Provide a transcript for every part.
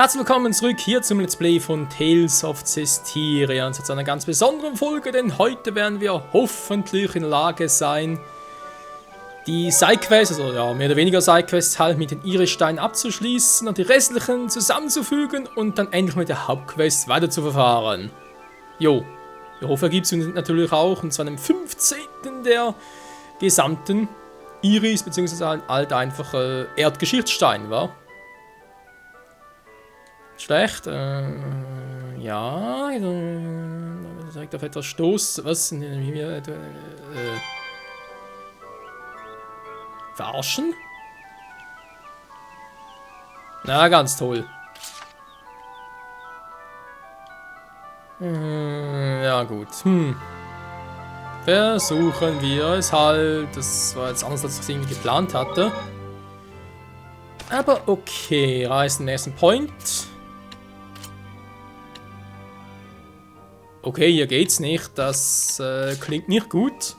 Herzlich willkommen zurück hier zum Let's Play von Tales of Zestiria und zu einer ganz besonderen Folge, denn heute werden wir hoffentlich in der Lage sein, die Sidequests, also ja, mehr oder weniger Sidequests halt mit den Iris-Steinen abzuschließen und die restlichen zusammenzufügen und dann endlich mit der Hauptquest weiterzuverfahren. Jo, ich hoffe, er gibt es uns natürlich auch und zu einem 15. der gesamten Iris, beziehungsweise halt einfach Erdgeschichtsstein, wa? Schlecht, ja, direkt auf etwas Stoß, was, verarschen? Na, ganz toll. Ja, gut, versuchen wir es halt, das war jetzt anders, als ich es irgendwie geplant hatte. Aber okay, reißen den nächsten Point. Okay, hier geht's nicht. Das klingt nicht gut.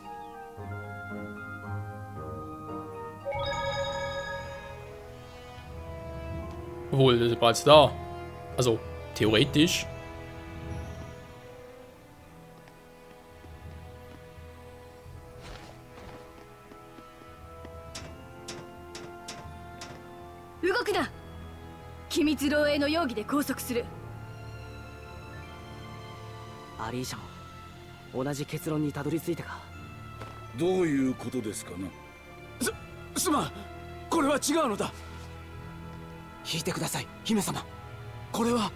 Obwohl, das ist bereits da. Also, theoretisch.アリーシャも同じ結論にたどり着いたか。どういうことですかな。すまん、これは違うのだ。聞いてください、姫様。これは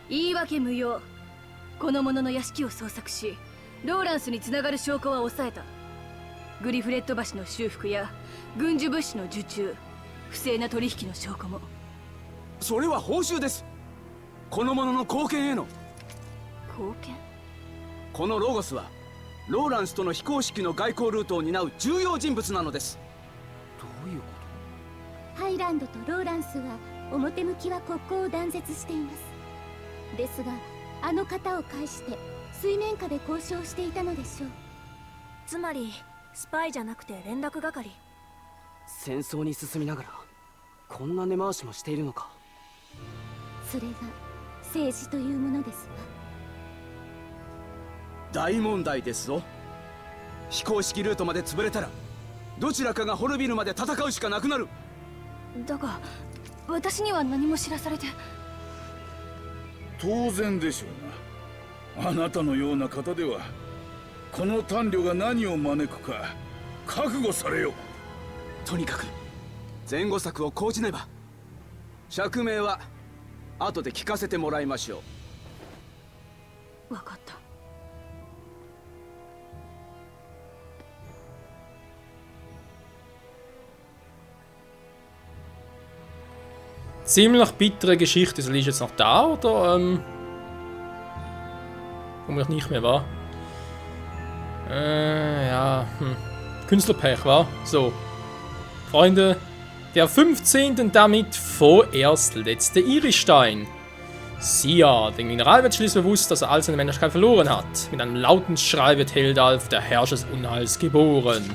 言い訳無用。この者の屋敷を捜索し、ローランスにつながる証拠は抑えた。グリフレット橋の修復や軍需物資の受注、不正な取引の証拠も。それは報酬です。この者の貢献への貢献。このロゴスはローランスとの非公式の外交ルートを担う重要人物なのです。どういうこハイランドとローランスは表向きは国交を断絶しています。ですがあの方を介して水面下で交渉していたのでしょう。つまりスパイじゃなくて連絡係。戦争に進みながらこんな根回しもしているのか。それが政治というものですわ。大問題ですぞ。非公式ルートまで潰れたらどちらかが滅びるまで戦うしかなくなる。だが私には何も知らされて。当然でしょうな。あなたのような方ではこの短慮が何を招くか覚悟されよ。とにかく前後策を講じねば。釈明は後で聞かせてもらいましょう。分かった。Ziemlich bittere Geschichte. Soll ich jetzt noch da oder ich nicht mehr war? Ja, Künstlerpech war. So, Freunde, der 15. damit vorerst letzte Iris-Stein. Sia, dem Mineral wird schließlich bewusst, dass er all seine Männlichkeit verloren hat. Mit einem lauten Schrei wird Heldalf, der Herrscher des Unheils, geboren.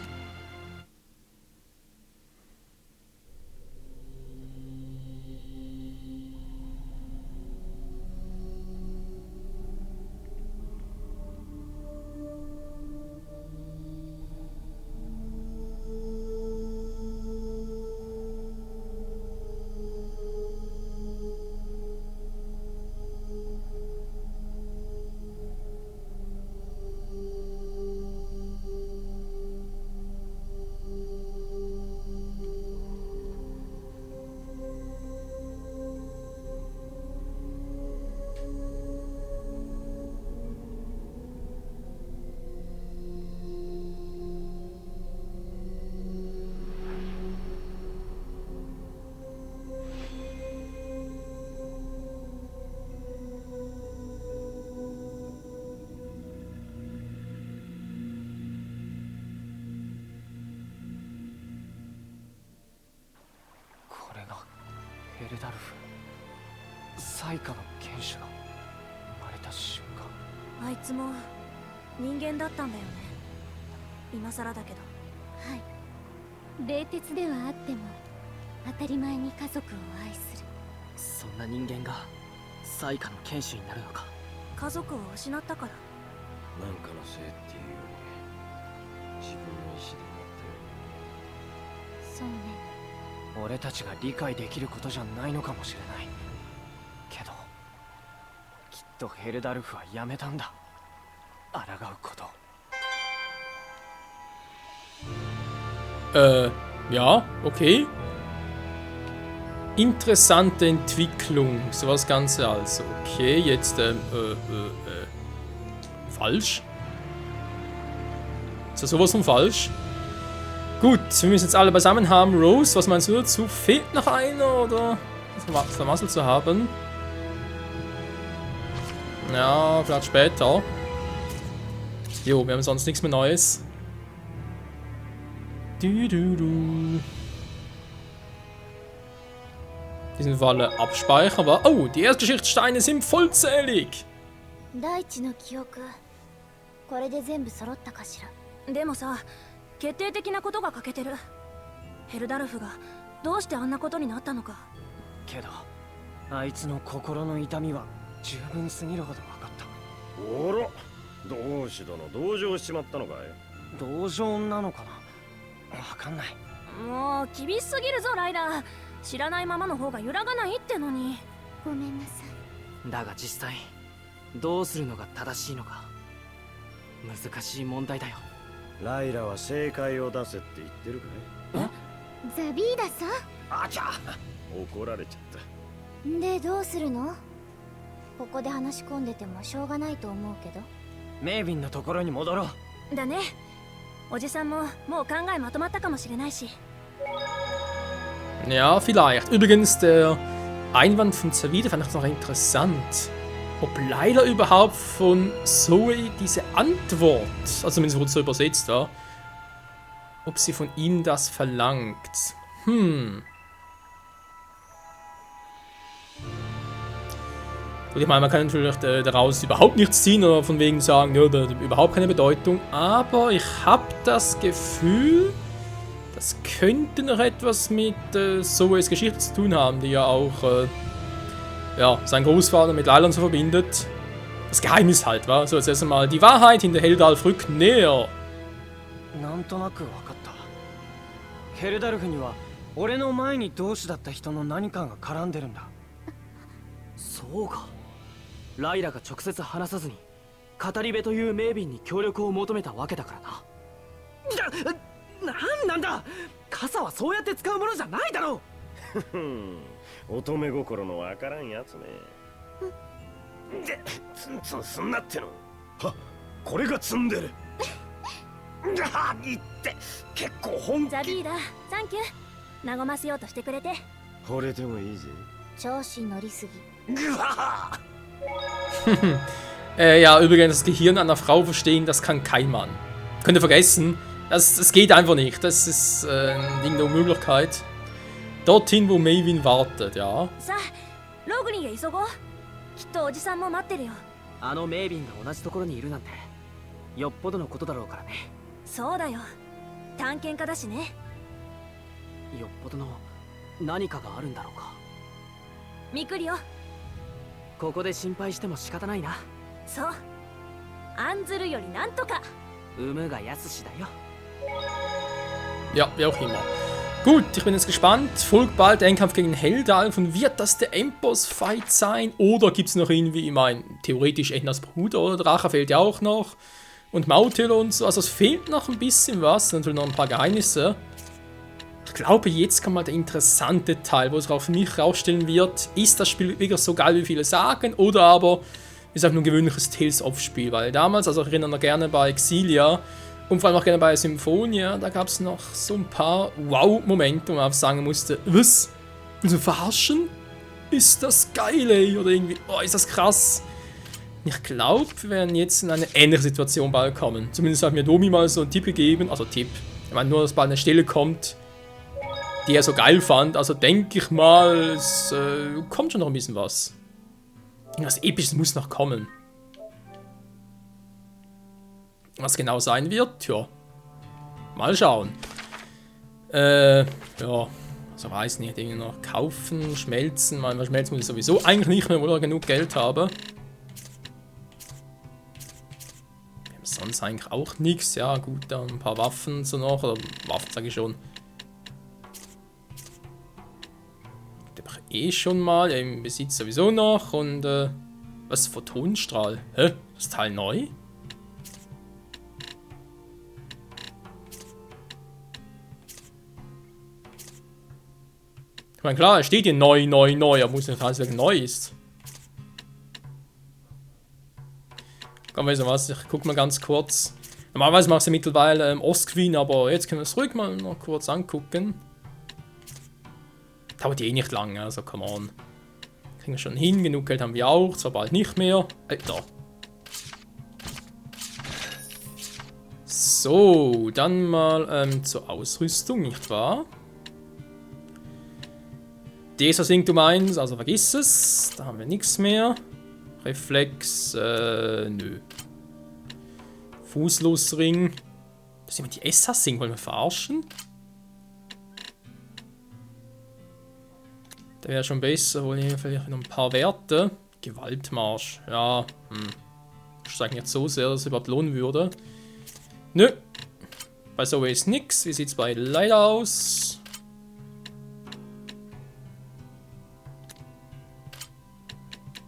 ヘルダルフ、最下の剣士が生まれた瞬間。あいつも人間だったんだよね。今更だけど。はい。冷徹ではあっても当たり前に家族を愛する。そんんな人間が災禍の剣士になるのか。家族を失ったから。なんかのせいっていうより自分の意志でそうね。俺たちが理解できることじゃないのかもしれないけど、きっとヘルダルフはやめたんだ、抗うこと。Ja, okay. Interessante Entwicklung, so was Ganze also. Okay, jetzt, falsch. Ist das sowas von falsch? Gut, wir müssen jetzt alle beisammen haben. Rose, was meinst du dazu? Fehlt noch einer, oder? Vermasselt zu haben? Ja, vielleicht später. Jo, wir haben sonst nichts mehr Neues. Diesen Fall abspeichern, aber... Oh, die Erstgeschichtssteine sind vollzählig! 大地の記憶、これで全部揃ったかしら。でもさ、決定的なことが欠けてる。ヘルダルフがどうしてあんなことになったのか。けどあいつの心の痛みは十分すぎるほど分かった。おら、どうし殿同情しちまったのかい。同情なのかな、分かんない。もう厳しすぎるぞライダー。知らないままの方が揺らがないってのに。ごめんなさい。だが実際どうするのが正しいのか難しい問題だよ。ライラは正解を出せって言ってるかい。ザビーダさあちゃ怒られちゃった。んでどうするの？ここで話し込んでてもしょうがないと思うけど。メイビンのところに戻ろう。だね。おじさんももう考えまとまったかもしれないし。Ja, vielleicht. Übrigens, der Einwand von Zavida fand ich noch interessant. Ob Layla überhaupt von Zoe diese Antwort, also zumindest wurde es so übersetzt, ja, ob sie von ihm das verlangt. Gut, ich meine, man kann natürlich daraus überhaupt nichts ziehen oder von wegen sagen, ja, das hat überhaupt keine Bedeutung, aber ich habe das Gefühl, das könnte noch etwas mit Zoes Geschichte zu tun haben, die ja auch ja, sein Großvater mit Layla so verbindet. Das Geheimnis halt, wa? So, jetzt erst einmal die Wahrheit hinter Heldalf rückt näher. なんとなく分かった。ヘルダルフには俺の前に同志だった人の何かが絡んでるんだ。そうか。ライラが直接話さずに語り部という名便に協力を求めたわけだからな。なんだ、傘はそうやって使うものじゃないだろう。乙女心のわからんやつね。そんなっての。は、これが積んでる。言って結構本気。ザビーダ、サンキュー。和ませようとしてくれて。惚れてもいいぜ。調子乗りすぎ。Ja, übrigens, das Gehirn einer Frau verstehen, das kann kein Mann. Könnt ihr vergessen. Das geht einfach nicht. Das ist ein Ding der Unmöglichkeit. Dorthin, wo Maven wartet, ja. さあ、ログリンへ急ごう。きっとおじさんも待ってるよ。あのメイビンが同じところにいるなんてよっぽどのことだろうからね。そうだよ。探検家だしね。よっぽどの何かがあるんだろうか。ミクリオ。ここで心配しても仕方ないな。そう。案ずるよりなんとか。産むがやすしだよ。Ja, wie auch immer. Gut, ich bin jetzt gespannt. Folgt bald der Endkampf gegen Heldalf und wird das der Endboss-Fight sein? Oder gibt es noch irgendwie, ich meine, theoretisch Ednas Bruder oder Drache fehlt ja auch noch. Und Mauthill und so. Also es fehlt noch ein bisschen was. Natürlich noch ein paar Geheimnisse. Ich glaube, jetzt kommt mal der interessante Teil, wo es auch für mich rausstellen wird, ist das Spiel wirklich so geil, wie viele sagen, oder aber ist einfach nur ein gewöhnliches Tales-of-Spiel. Weil damals, also ich erinnere mich gerne bei Xillia, und vor allem auch gerne bei Symphonia, da gab es noch so ein paar Wow-Momente, wo man einfach sagen musste, was? Willst du verarschen? Ist das geil, ey? Oder irgendwie, oh, ist das krass. Ich glaube, wir werden jetzt in eine ähnliche Situation bald kommen. Zumindest hat mir Domi mal so einen Tipp gegeben, also Tipp, ich meine nur, dass bald eine Stelle kommt, die er so geil fand, also denke ich mal, es kommt schon noch ein bisschen was. Irgendwas Episches muss noch kommen. Was genau sein wird, ja. Mal schauen. Ja. Also weiß nicht, irgendwie noch kaufen, schmelzen. Weil schmelzen muss ich sowieso eigentlich nicht mehr, wo ich genug Geld habe. Wir haben sonst eigentlich auch nichts. Ja gut, dann ein paar Waffen so noch. Oder Waffen sage ich schon. Die habe ich eh schon mal. Im Besitz sowieso noch. Und was? Photonenstrahl? Hä? Das Teil neu? Ich meine, klar, es steht hier neu, aber muss nicht heißen, dass es neu ist. Komm, weißt du was, ich guck mal ganz kurz. Normalerweise mache ich ja mittlerweile Ostqueen, aber jetzt können wir es ruhig mal noch kurz angucken. Dauert eh nicht lange, also come on. Kriegen wir schon hin, genug Geld haben wir auch, zwar bald nicht mehr. Da. So, dann mal zur Ausrüstung, nicht wahr? Dieser sinkt um 1, also vergiss es. Da haben wir nichts mehr. Reflex, nö. Fußlosring. Das sind immer die Assassin, wollen wir verarschen? Der wäre schon besser, wohl vielleicht noch ein paar Werte. Gewaltmarsch, ja. Ich sage nicht so sehr, dass es überhaupt lohnen würde. Nö. Bei so ist nix. Wie sieht es bei Leiter aus?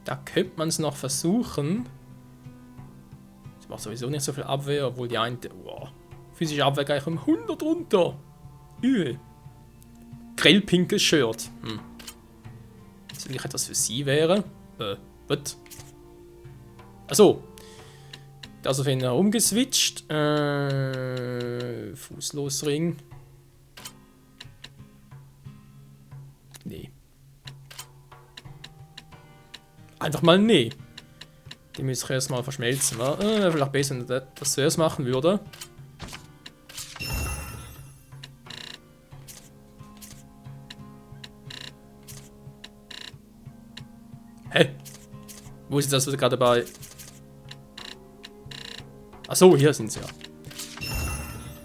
Da könnte man es noch versuchen. Das macht sowieso nicht so viel Abwehr, obwohl die eine... Wow, physische Abwehr gleich um 100 runter. Übel. Grellpinkes Shirt. Das will ich etwas für sie wäre. Was? Achso. Das auf jeden Fall umgeswitcht. Fußlosring. Nee. Einfach mal nee. Die müsste ich erstmal verschmelzen. Vielleicht besser, wenn ich das zuerst machen würde. Hä? Wo ist das gerade bei? Achso, hier sind sie ja.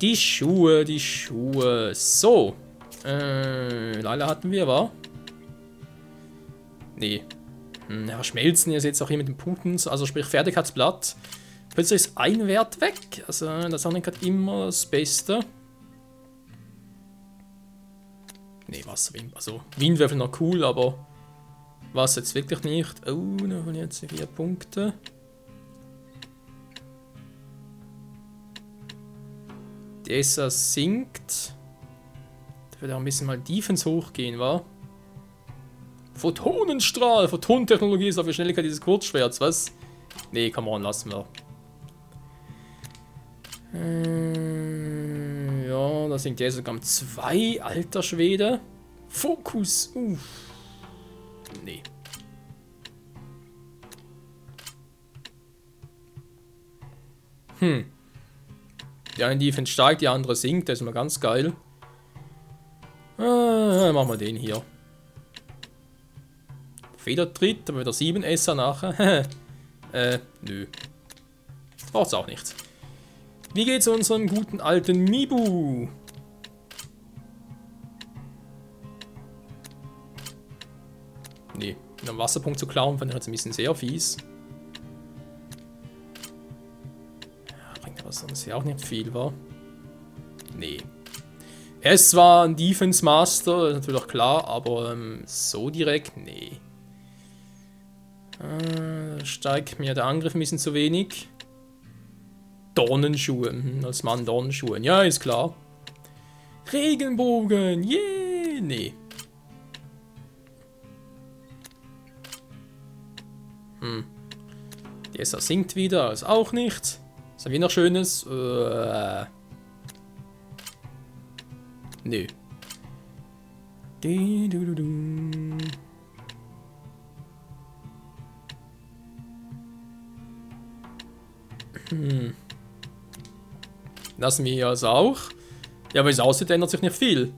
Die Schuhe, die Schuhe. So. Leila hatten wir, war? Nee. Ja, schmelzen ist jetzt auch hier mit den Punkten, also sprich Fertigkeitsblatt. Plötzlich ist ein Wert weg, also das ist nicht immer das Beste. Ne, Wasserwind, also Windwürfel noch cool, aber was jetzt wirklich nicht. Oh, da haben wir jetzt 4 Punkte. Dieser sinkt. Da wird auch ein bisschen mal Defense hochgehen, wa? Photonenstrahl! Photonentechnologie ist auf die Schnelligkeit dieses Kurzschwerts, was? Nee, come on, lassen wir. Ja, da sinkt der sogar um 2, alter Schwede. Fokus, Nee. Die eine Defense steigt, die andere sinkt, das ist immer ganz geil. Machen wir den hier. Federtritt, aber wieder 7 Esser nachher. Nö. Braucht's auch nicht. Wie geht's unserem guten alten Mibu? Nee, einen Wasserpunkt zu klauen, fand ich jetzt ein bisschen sehr fies. Ja, bringt aber sonst ja auch nicht viel, wa? Nee. Er ist zwar ein Defense Master, ist natürlich auch klar, aber so direkt, nee. Steigt mir der Angriff ein bisschen zu wenig. Dornenschuhe. Als Mann Dornenschuhe. Ja, ist klar. Regenbogen. Yeah. Nee. Die Esser sinkt wieder. Ist auch nichts. Was haben wir noch Schönes? Nö. Lassen wir hier also auch. Ja, aber es aussieht, ändert sich nicht viel.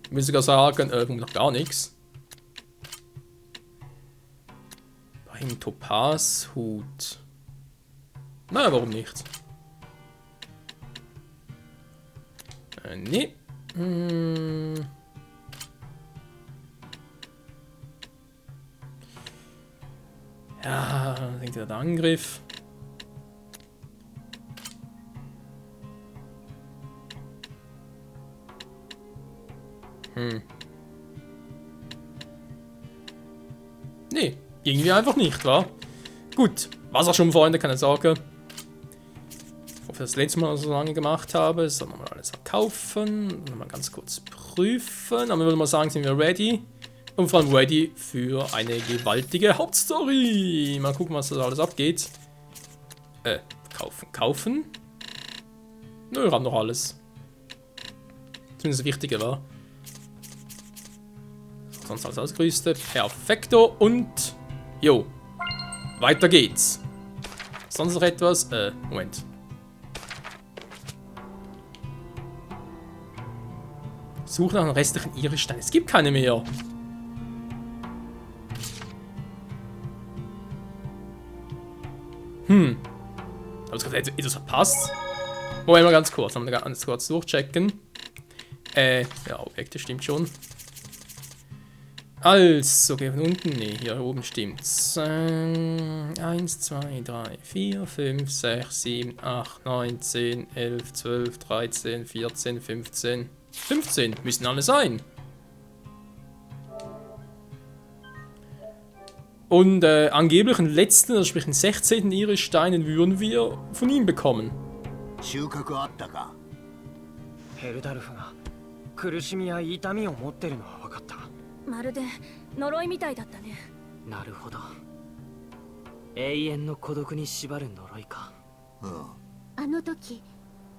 Ich würde sogar sagen, noch gar nichts. Ein Topazhut. Na, warum nicht? Nee. Ja, denkt wieder der Angriff. Nee, irgendwie einfach nicht, wa? Gut, Wasserschwimmfreunde, keine Sorge. Ich hoffe, das letzte Mal so lange gemacht habe. So, nochmal alles verkaufen. Nochmal ganz kurz prüfen. Aber ich würde mal sagen, sind wir ready. Und vor allem ready für eine gewaltige Hauptstory. Mal gucken, was da alles abgeht. Kaufen. Nö, wir haben noch alles. Zumindest das Wichtige war. Sonst alles ausgerüstet. Perfekto. Und jo. Weiter geht's. Sonst noch etwas? Moment. Suche nach einem restlichen Irisstein. Es gibt keine mehr. Habe ich gerade etwas verpasst? Moment mal ganz kurz. Ganz kurz durchchecken. Ja, Objekte stimmt schon. Also, okay, von unten. Ne, hier oben stimmt's. 1, 2, 3, 4, 5, 6, 7, 8, 9, 10, 11, 12, 13, 14, 15. 15 müssen alle sein. Und angeblich den letzten, also sprich den 16. Irissteinen würden wir von ihm bekommen. ヘルダルフが苦しみや痛みを持ってるのは分かった。まるで呪いみたいだったね。なるほど。永遠の孤独に縛る呪いか。あの時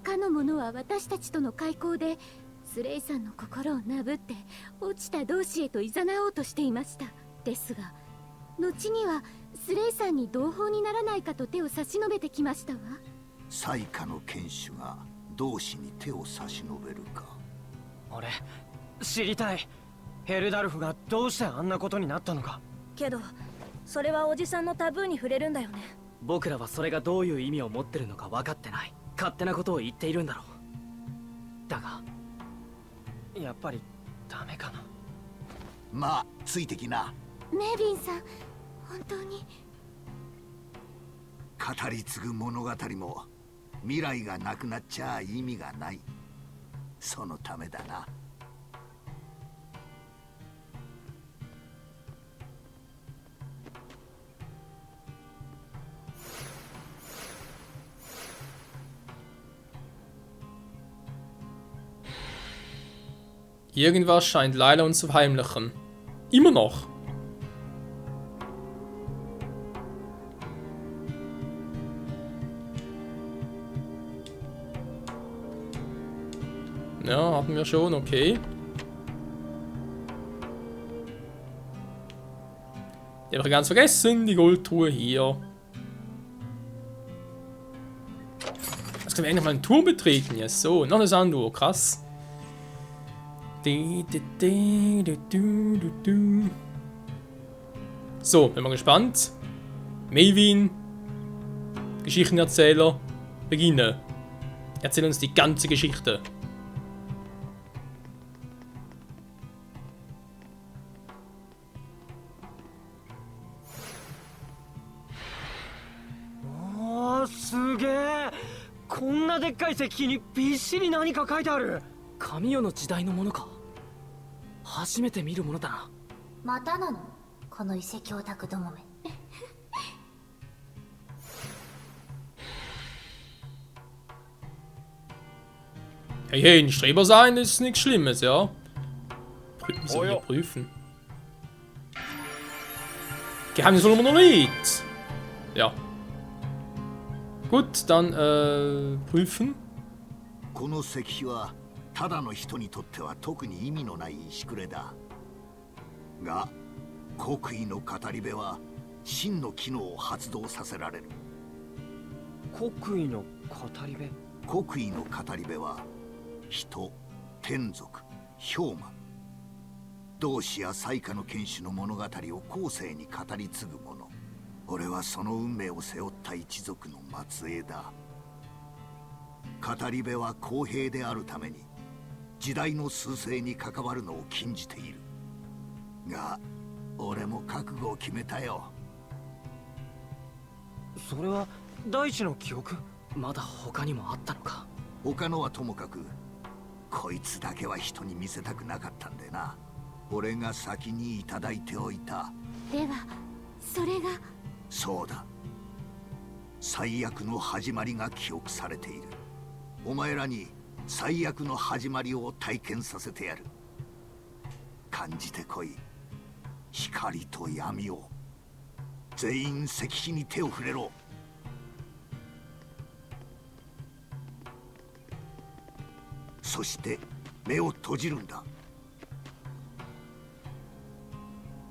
かの者は私たちとの開口でスレイさんの心をなぶって落ちた同士へと誘おうとしていました。ですが後にはスレイさんに同胞にならないかと手を差し伸べてきましたわ。最下の剣士が同志に手を差し伸べるか。俺知りたい。ヘルダルフがどうしてあんなことになったのか。けどそれはおじさんのタブーに触れるんだよね。僕らはそれがどういう意味を持ってるのか分かってない。勝手なことを言っているんだろう。だがやっぱりダメかな。まあついてきな。メビンさん、本当に語り継ぐ物語も未来がなくなっちゃ意味がない。そのためだな。Irgendwas scheint Layla uns zu verheimlichen. Immer noch. Ja, hatten wir schon, okay. Die habe ich ganz vergessen, die Goldtruhe hier. Jetzt können wir endlich mal einen Turm betreten. Ja, so, noch eine Sanduhr, krass. So, bin mal gespannt. Melvin, Geschichtenerzähler, beginne. Erzähl uns die ganze Geschichte. Oh, すげえ。こんなでっかい石碑にびっしり何か書いてある。神代の時代のものか。初めて見るものだな。またなの、この遺跡オタクどもめ。Hey, hey, ein Streber sein ist nichts Schlimmes, ja? Müssen wir prüfen. Geheimnisvoller Monolith! Ja. Gut, dann, prüfen. この石碑はただの人にとっては特に意味のない石くれだが、国威の語り部は真の機能を発動させられる。国威の語り部。国威の語り部は人、天族、氷魔、同志や最下の剣士の物語を後世に語り継ぐ者。俺はその運命を背負った一族の末裔だ。語り部は公平であるために時代の趨勢に関わるのを禁じているが、俺も覚悟を決めたよ。それは大地の記憶？まだ他にもあったのか。他のはともかく、こいつだけは人に見せたくなかったんでな。俺が先にいただいておいた。ではそれが。そうだ。最悪の始まりが記憶されている。お前らに最悪の始まりを体験させてやる。感じてこい。光と闇を。全員石碑に手を触れろ。そして目を閉じるんだ。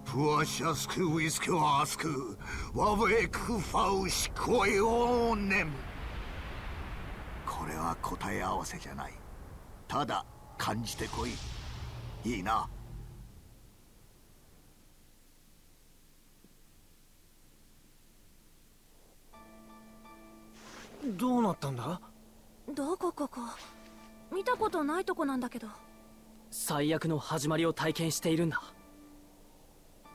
フワシャスクウィスクワスクワブエクファウシコエオーネム。これは答え合わせじゃない。ただ感じてこい。いいな。どうなったんだ？どこここ？見たことないとこなんだけど。最悪の始まりを体験しているんだ。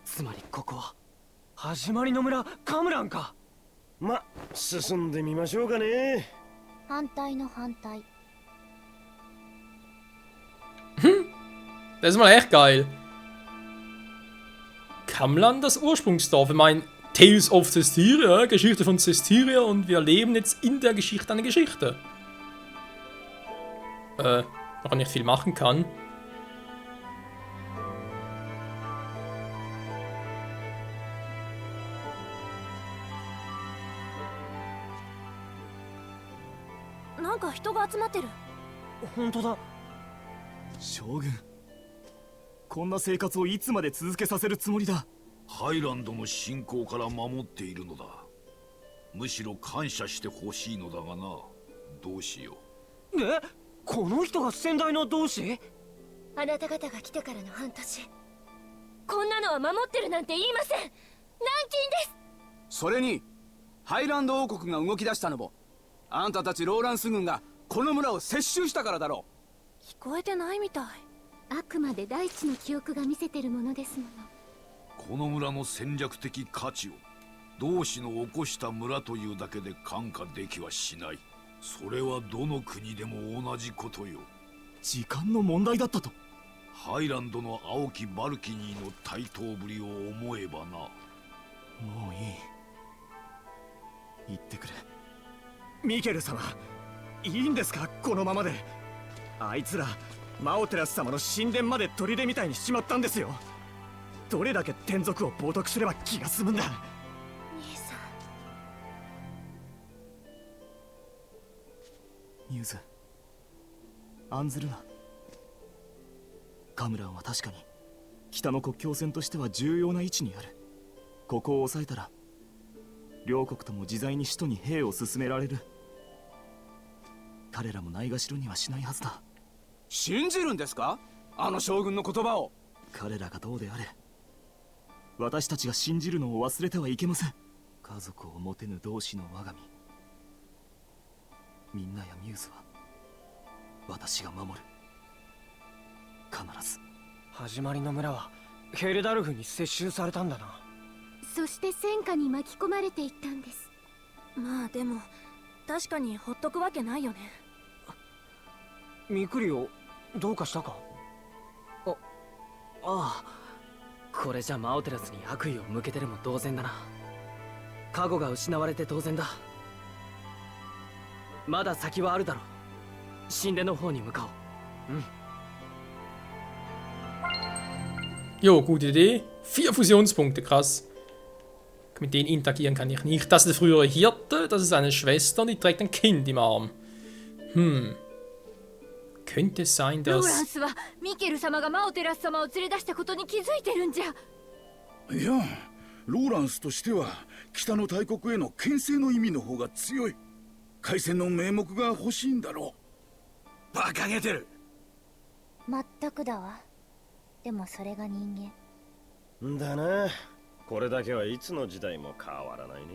つまりここは始まりの村カムランか。ま、進んでみましょうかね。反対の反対。Das ist mal echt geil. Kamlan, das Ursprungsdorf. Ich meine, Tales of Cestiria, Geschichte von Cestiria, und wir erleben jetzt in der Geschichte eine Geschichte. Noch nicht viel machen kann. Nanka人が集まってる。本当だ。将軍、こんな生活をいつまで続けさせるつもりだ。ハイランドの侵攻から守っているのだ。むしろ感謝してほしいのだがな。どうしよう。え、この人が先代の同志？あなた方が来てからの半年、こんなのは守ってるなんて言いません。軟禁です。それにハイランド王国が動き出したのもあんたたちローランス軍がこの村を接収したからだろう。聞こえてないみたい。あくまで大地の記憶が見せてるものですもの。この村の戦略的価値を同志の起こした村というだけで看過できはしない。それはどの国でも同じことよ。時間の問題だったと。ハイランドの青きバルキニーの台頭ぶりを思えばな。もういい。言ってくれ。ミケル様、いいんですかこのままで。あいつらマオテラス様の神殿まで砦みたいにしちまったんですよ。どれだけ天族を冒涜すれば気が済むんだ。兄さん。ミューズ、案ずるな。カムランは確かに北の国境線としては重要な位置にある。ここを抑えたら両国とも自在に首都に兵を進められる。彼らもないがしろにはしないはずだ。信じるんですかあの将軍の言葉を。彼らがどうであれ、私たちが信じるのを忘れてはいけません。家族を持てぬ同志の我が身、みんなやミューズは私が守る。必ず。始まりの村はヘルダルフに接収されたんだな。そして戦火に巻き込まれていったんです。まあでも確かにほっとくわけないよね。ミクリオ、どうかしたか？ああ、これじゃマオテラスに悪意を向けてるも同然だな。カゴが失われて当然だ。まだ先はあるだろう。神殿の方に向かおう。うん。Jo, gute Idee. 4 Fusionspunkte, krass. Mit denen interagieren kann ich nicht. Das ist der frühere Hirte, das ist eine Schwester und die trägt ein Kind im Arm. Könnte es sein, dass... ローランスはミケル様がマオテラス様を連れ出したことに気づいてるんじゃ。いや、ローランスとしては北の大国への牽制の意味の方が強い。海戦の名目が欲しいんだろう。馬鹿げてる。全くだわ。でもそれが人間だな。これだけはいつの時代も変わらないね。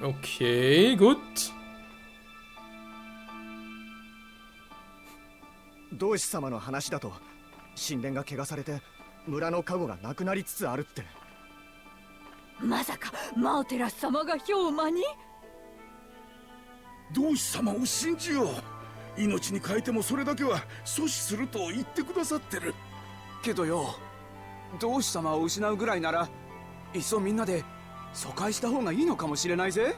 Okay, gut. 同志様の話だと神殿が汚されて村の加護がなくなりつつあるって。まさかマオテラス様が氷魔に？同志様を信じよう。命に変えてもそれだけは阻止すると言ってくださってる。けどよ、同志様を失うぐらいならいっそみんなで疎開した方がいいのかもしれないぜ。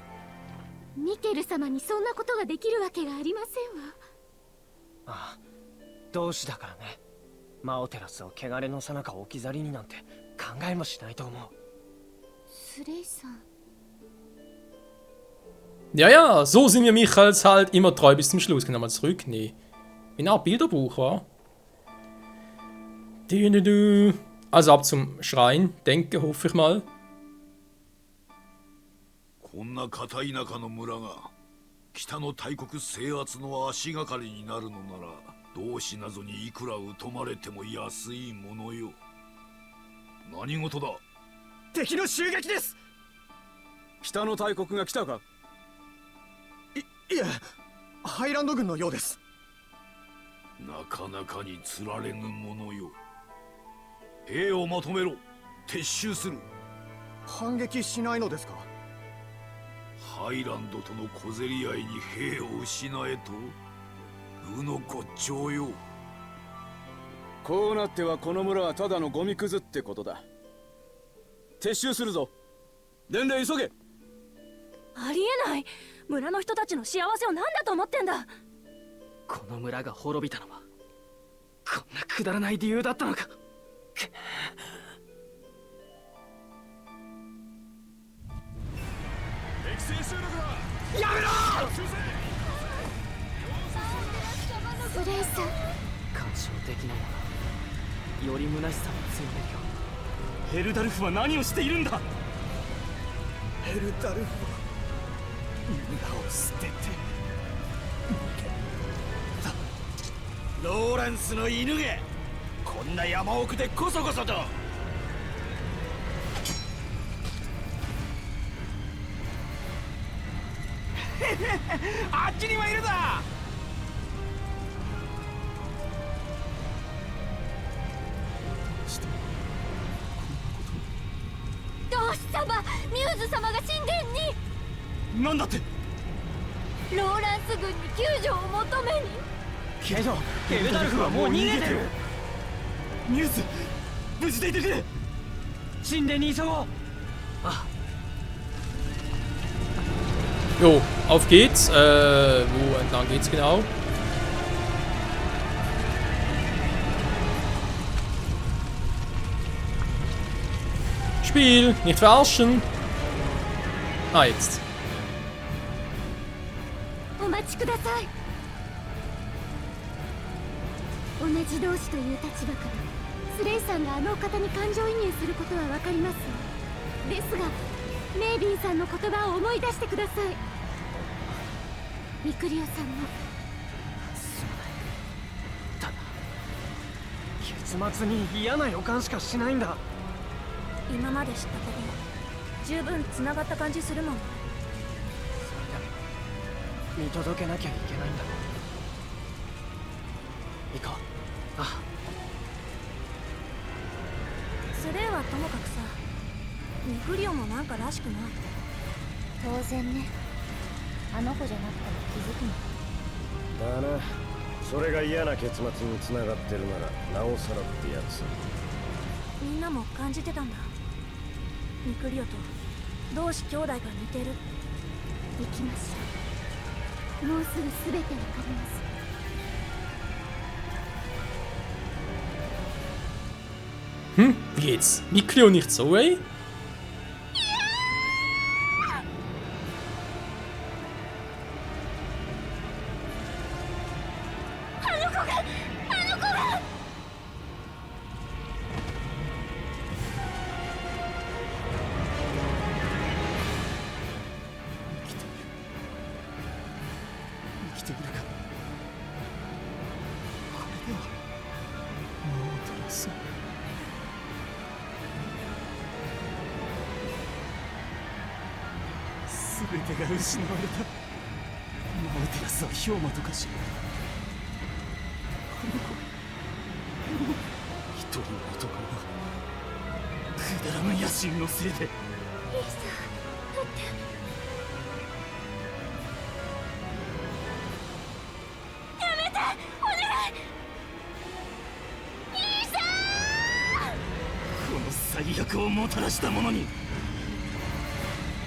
ミケル様にそんなことができるわけがありませんわ。ああ、同志だからね。マオテラスを汚れの最中置き去りになんて考えもしないと思う。スレイさん。Ja, ja, so sind wir Michaels halt immer treu bis zum Schluss. Können wir mal zurück? Nee. Wie eine Art Bilderbuch, wa? Also ab zum Schrein, denke, hoffe ich mal. こんな片田舎の村が北の大国制圧の足がかりになるのなら、同志などにいくら疎まれても安いものよ。何事だ？敵の襲撃です。北の大国が来たか？いえ、ハイランド軍のようです。なかなかにつられぬものよ。兵をまとめろ。撤収する。反撃しないのですか？ハイランドとの小競り合いに兵を失えと無の骨頂よ。こうなってはこの村はただのゴミくずってことだ。撤収するぞ。伝令急げ。ありえない。村の人たちの幸せを何だと思ってんだ。この村が滅びたのはこんなくだらない理由だったのか。やめろ！スレイさん。干渉できないのはより虚しさを強めるよ。ヘルダルフは何をしているんだ？ヘルダルフは村を捨ててローランスの犬がこんな山奥でこそこそと。あっちにはいるだ。同志様、ミューズ様が神殿に。なんだって？ローランス軍に救助を求めに。けどヘルダルフはもう逃げてる。ミューズ、無事でいてくれ。神殿に急ごう。Jo, auf geht's. Wo entlang geht's genau? Spiel, nicht verarschen. Ah, jetzt. お待ちください。同じ同志という立場からスレイさんがあのお方に感情移入することはわかります。ですがメイビンさんの言葉を思い出してください。ミクリオさんも。すまない。ただ結末に嫌な予感しかしないんだ。今まで知ったことも十分つながった感じするもん。見届けなきゃいけないんだ。行こう。スレイはともかくさ、ミクリオもなんからしくない。当然ね。あの子じゃなくても気づくの。だな。それが嫌な結末につながってるならなおさらってやつ。みんなも感じてたんだ。ミクリオと同志兄弟が似てる。行きましょう。もうすぐ全てわかります。Wie geht's? Mikleo nicht so, ey?全てが失われた。マウテラスは氷魔とかし、一人の男のくだらぬ野心のせいでこの最悪をもたらした者に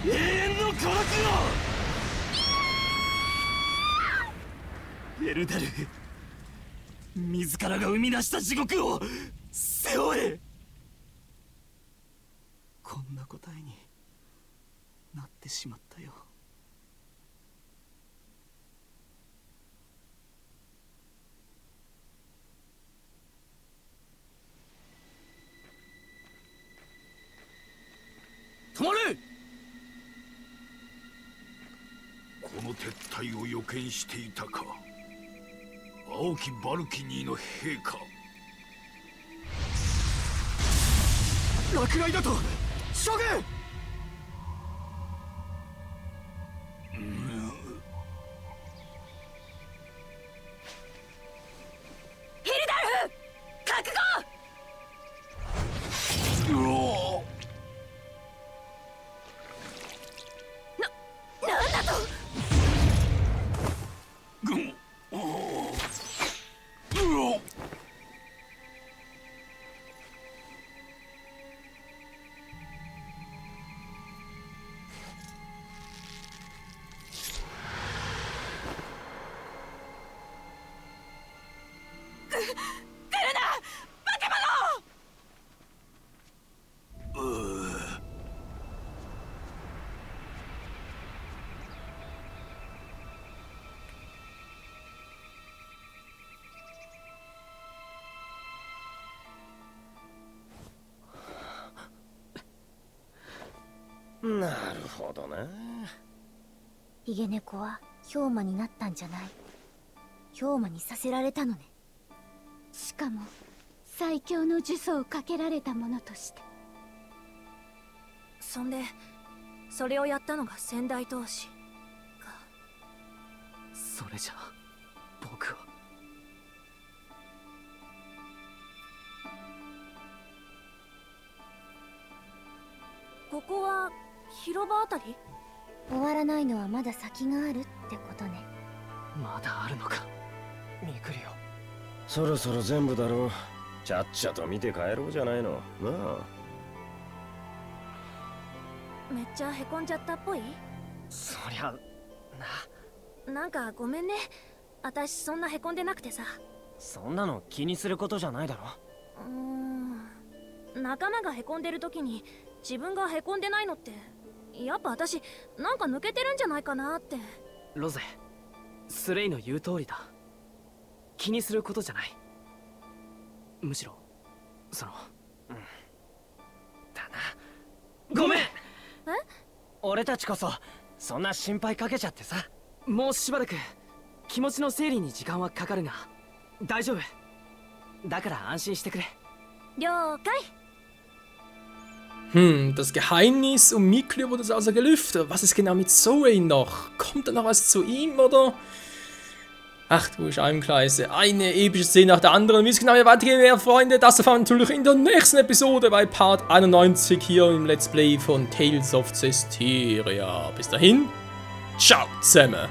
永遠の孤独を。エルダル、自らが生み出した地獄を背負え。こんな答えになってしまったよ。止まれ。この撤退を予見していたか、青きバルキニーの陛下。落雷だと将軍。ヘルダルフ、覚悟。なんだと。なるほどな。ヒゲ猫は氷魔になったんじゃない。氷魔にさせられたのね。しかも最強の呪詛をかけられたものとして。そんでそれをやったのが先代同士か。それじゃあ僕は。ここは広場あたり？終わらないのはまだ先があるってことね。まだあるのか。ミクリそろそろ全部だろう。ちゃっちゃと見て帰ろうじゃないの。なあ。めっちゃへこんじゃったっぽい？そりゃなんかごめんね。私そんなへこんでなくてさ。そんなの気にすることじゃないだろ。仲間がへこんでる時に自分がへこんでないのってやっぱ私なんか抜けてるんじゃないかなって。ロゼ、スレイの言う通りだ。気にすることじゃない。むしろそのだな。ごめん。俺たちこそそんな心配かけちゃってさ。もうしばらく気持ちの整理に時間はかかるが大丈夫だから安心してくれ。了解。Das Geheimnis um Mikli wurde also gelüftet. Was ist genau mit Zoe noch? Kommt da noch was zu ihm, oder? Ach du Scheibenkleise, eine epische Szene nach der anderen. Wie es genau hier weitergehen wird, Freunde, das erfahren wir natürlich in der nächsten Episode bei Part 91 hier im Let's Play von Tales of Cestiria. Bis dahin, ciao zusammen.